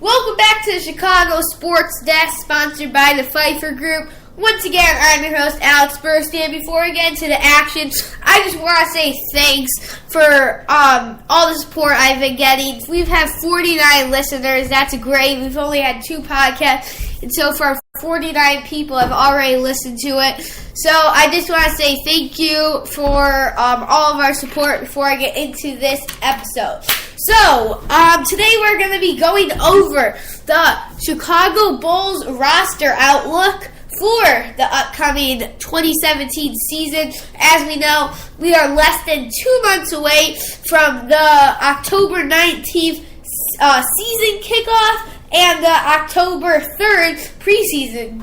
Welcome back to the Chicago Sportsdesk, sponsored by the Pfeiffer Group. Once again, I'm your host, Alex Burst, and before we get into the action, I just want to say thanks for all the support I've been getting. We've had 49 listeners. That's great. We've only had 2 podcasts, and so far 49 people have already listened to it. So I just want to say thank you for all of our support before I get into this episode. So, today we're going to be going over the Chicago Bulls roster outlook for the upcoming 2017 season. As we know, we are less than 2 months away from the October 19th season kickoff and the October 3rd preseason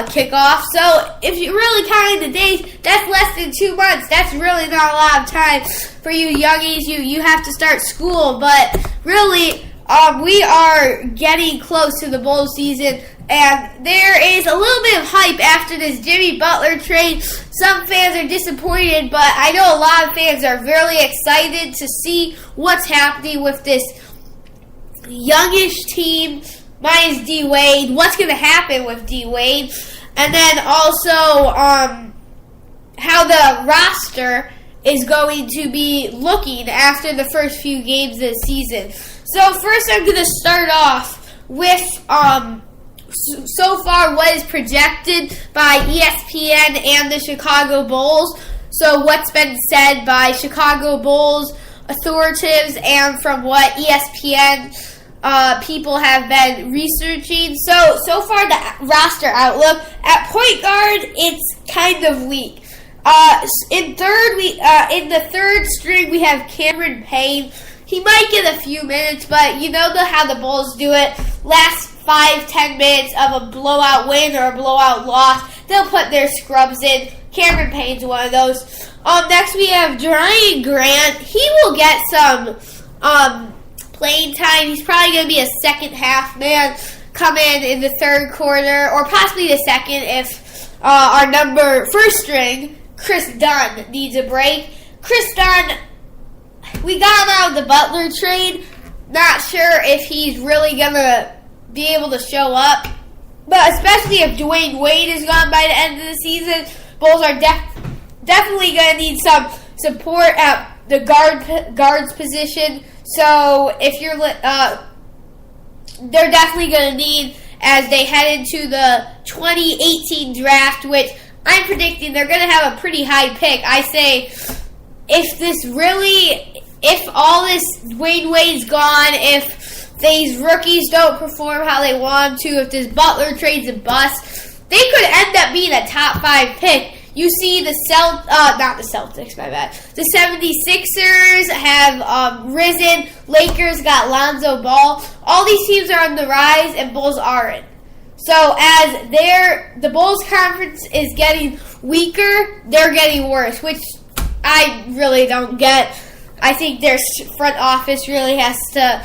kickoff. So if you really count the days, that's less than 2 months. That's really not a lot of time for you youngies. You have to start school, but really we are getting close to the bowl season, and there is a little bit of hype after this Jimmy Butler trade. Some fans are disappointed, but I know a lot of fans are really excited to see what's happening with this youngish team minus D Wade. What's going to happen with D Wade, and then also how the roster is going to be looking after the first few games this season. So first, I'm going to start off with so far what is projected by ESPN and the Chicago Bulls. So what's been said by Chicago Bulls authorities and from what ESPN people have been researching. So far the roster outlook at point guard, it's kind of weak. In the third string we have Cameron Payne. He might get a few minutes, but you know how the Bulls do it. Last 5-10 minutes of a blowout win or a blowout loss, they'll put their scrubs in. Cameron Payne's one of those. Next we have Jerami Grant. He will get some playing time. He's probably going to be a second half man, come in the third quarter, or possibly the second if our first string, Chris Dunn, needs a break. Chris Dunn, we got him out of the Butler trade. Not sure if he's really going to be able to show up, but especially if Dwayne Wade is gone by the end of the season, Bulls are definitely going to need some support at the guards position. So if you're, they're definitely going to need as they head into the 2018 draft, which I'm predicting they're going to have a pretty high pick. I say if all this Dwayne Wade's gone, if these rookies don't perform how they want to, if this Butler trade's a bust, they could end up being a top 5 pick. You see the not the Celtics, my bad. The 76ers have risen. Lakers got Lonzo Ball. All these teams are on the rise, and Bulls aren't. So as the Bulls conference is getting weaker, they're getting worse, which I really don't get. I think their front office really has to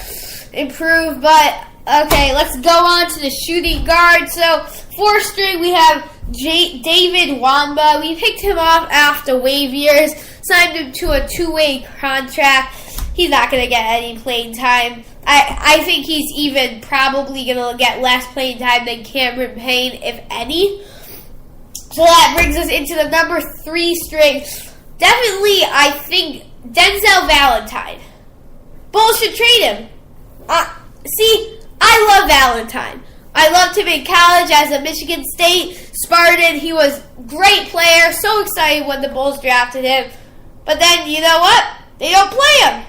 improve. But okay, let's go on to the shooting guard. So fourth string we have David Wamba. We picked him up after waive years, signed him to a 2-way contract. He's not going to get any playing time. I think he's even probably going to get less playing time than Cameron Payne, if any. So that brings us into the number 3 string. Definitely, I think Denzel Valentine. Bulls should trade him. See, I love Valentine. I loved him in college as a Michigan State Spartan. He was a great player. So excited when the Bulls drafted him. But then, you know what? They don't play him.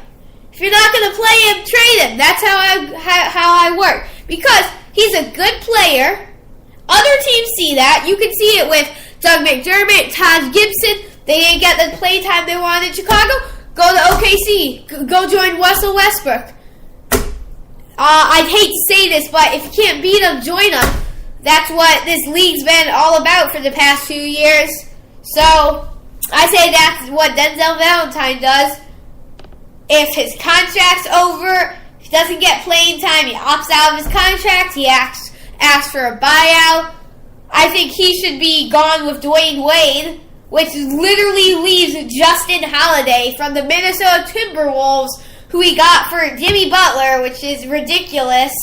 If you're not going to play him, trade him. That's how I work. Because he's a good player. Other teams see that. You can see it with Doug McDermott, Todd Gibson. They didn't get the play time they wanted in Chicago. Go to OKC. Go join Russell Westbrook. I'd hate to say this, but if you can't beat them, join them. That's what this league's been all about for the past few years. So, I say that's what Denzel Valentine does. If his contract's over, if he doesn't get playing time, he opts out of his contract, he asks for a buyout. I think he should be gone with Dwayne Wade, which literally leaves Justin Holiday from the Minnesota Timberwolves, who he got for Jimmy Butler, which is ridiculous.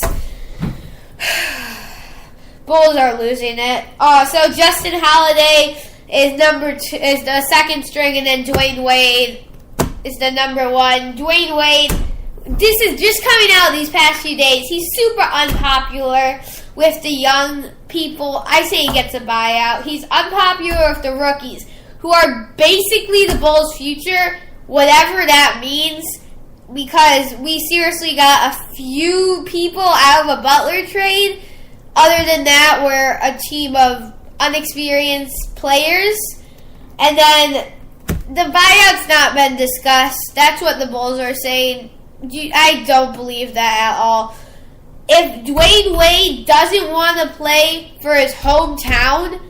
Bulls are losing it. So Justin Holiday is is the second string, and then Dwayne Wade is the number one. Dwayne Wade, this is just coming out these past few days. He's super unpopular with the young people. I say he gets a buyout. He's unpopular with the rookies, who are basically the Bulls' future, whatever that means, because we seriously got a few people out of a Butler trade. Other than that, we're a team of unexperienced players. And then the buyout's not been discussed. That's what the Bulls are saying. I don't believe that at all. If Dwayne Wade doesn't want to play for his hometown,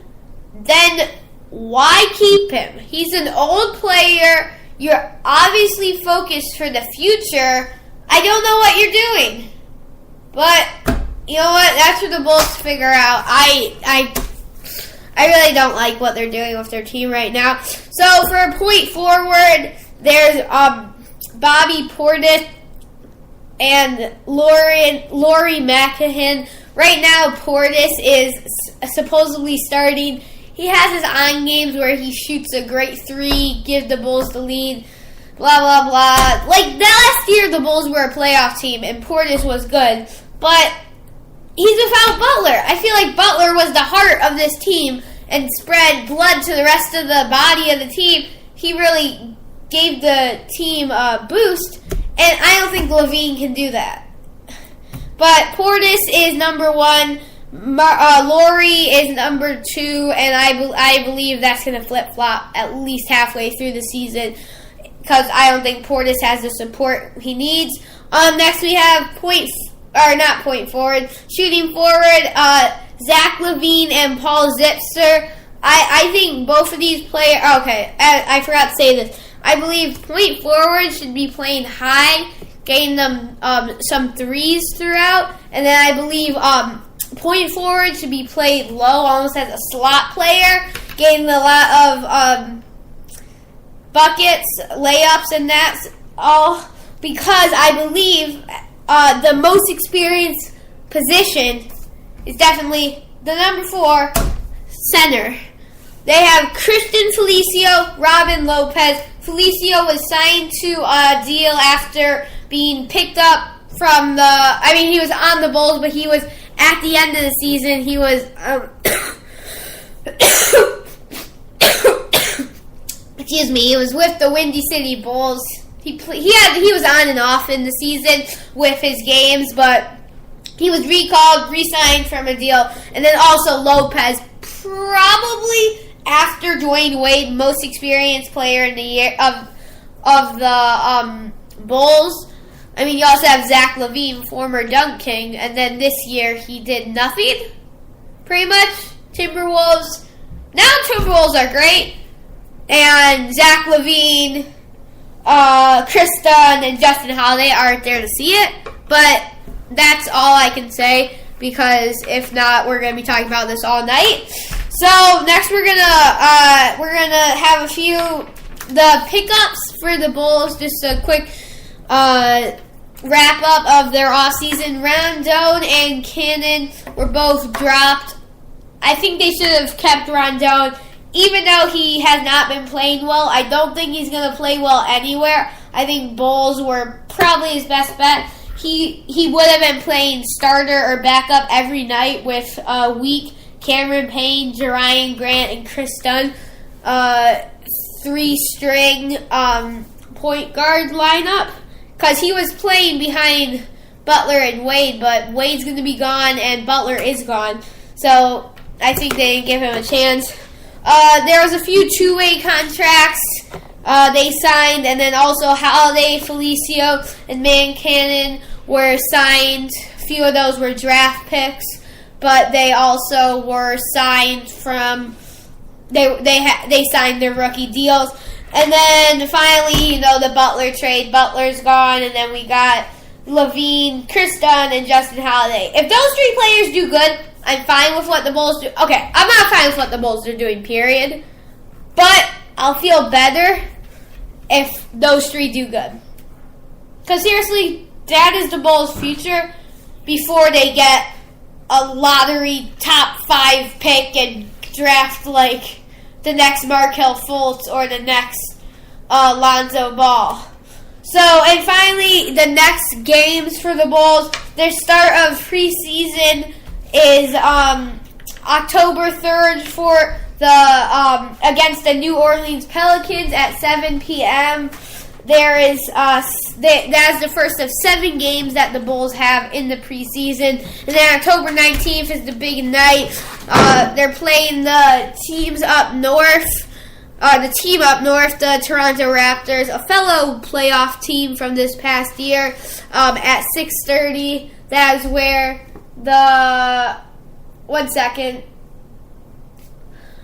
then why keep him? He's an old player. You're obviously focused for the future. I don't know what you're doing. But you know what? That's what the Bulls figure out. I really don't like what they're doing with their team right now. So for a point forward, there's Bobby Portis and Laurie McCahan. Right now, Portis is supposedly starting. He has his on games where he shoots a great three, gives the Bulls the lead, blah, blah, blah. Like, last year, the Bulls were a playoff team, and Portis was good. But he's without Butler. I feel like Butler was the heart of this team and spread blood to the rest of the body of the team. He really gave the team a boost, and I don't think Levine can do that. But Portis is number one. Laurie is number two, and I believe that's going to flip-flop at least halfway through the season because I don't think Portis has the support he needs. Next we have shooting forward, Zach LaVine and Paul Zipser. I think both of these players, okay, I forgot to say this. I believe point forward should be playing high, getting them some threes throughout, and then I believe point forward should be played low, almost as a slot player, getting a lot of buckets, layups, and that's all, because I believe the most experienced position is definitely the number 4 center. They have Christian Felicio, Robin Lopez. Felicio was signed to a deal after being picked up from he was on the Bulls, but he was at the end of the season. He was excuse me. He was with the Windy City Bulls. He was on and off in the season with his games, but he was recalled, re-signed from a deal, and then also Lopez, probably after Dwayne Wade, most experienced player in the year of the Bulls. I mean, you also have Zach LaVine, former dunk king, and then this year he did nothing, pretty much. Timberwolves. Now Timberwolves are great, and Zach LaVine, Chris Dunn, and Justin Holiday aren't there to see it, but that's all I can say, because if not, we're going to be talking about this all night. So next we're gonna have a few the pickups for the Bulls. Just a quick wrap up of their offseason. Rondon and Cannon were both dropped. I think they should have kept Rondon, even though he has not been playing well. I don't think he's gonna play well anywhere. I think Bulls were probably his best bet. He would have been playing starter or backup every night with weak Cameron Payne, Jerian Grant, and Chris Dunn, 3-string point guard lineup, because he was playing behind Butler and Wade, but Wade's going to be gone and Butler is gone, so I think they didn't give him a chance. There was a few two-way contracts they signed, and then also Holiday, Felicio, and Mancannon were signed. A few of those were draft picks, but they also were signed from they signed their rookie deals. And then finally, the Butler trade. Butler's gone, and then we got LaVine, Chris Dunn, and Justin Holiday. If those 3 players do good, I'm fine with what the Bulls do. Okay, I'm not fine with what the Bulls are doing, period. But I'll feel better if those 3 do good. Because seriously, that is the Bulls' future before they get a lottery top 5 pick and draft like the next Markelle Fultz or the next Lonzo Ball. So, and finally, the next games for the Bulls, their start of preseason is October 3rd for the against the New Orleans Pelicans at 7 p.m. There is that's the first of 7 games that the Bulls have in the preseason, and then October 19th is the big night. They're playing the teams up north. The team up north, the Toronto Raptors, a fellow playoff team from this past year, at 6:30. That is where the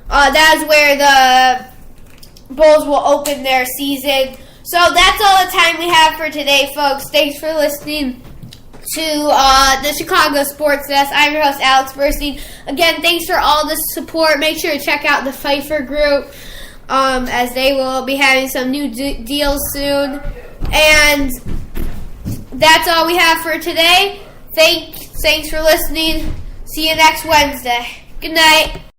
that is where the Bulls will open their season. So that's all the time we have for today, folks. Thanks for listening to the Chicago Sportsdesk. I'm your host, Alex Burstein. Again, thanks for all the support. Make sure to check out the Pfeiffer Group, as they will be having some new deals soon. And that's all we have for today. Thanks for listening. See you next Wednesday. Good night.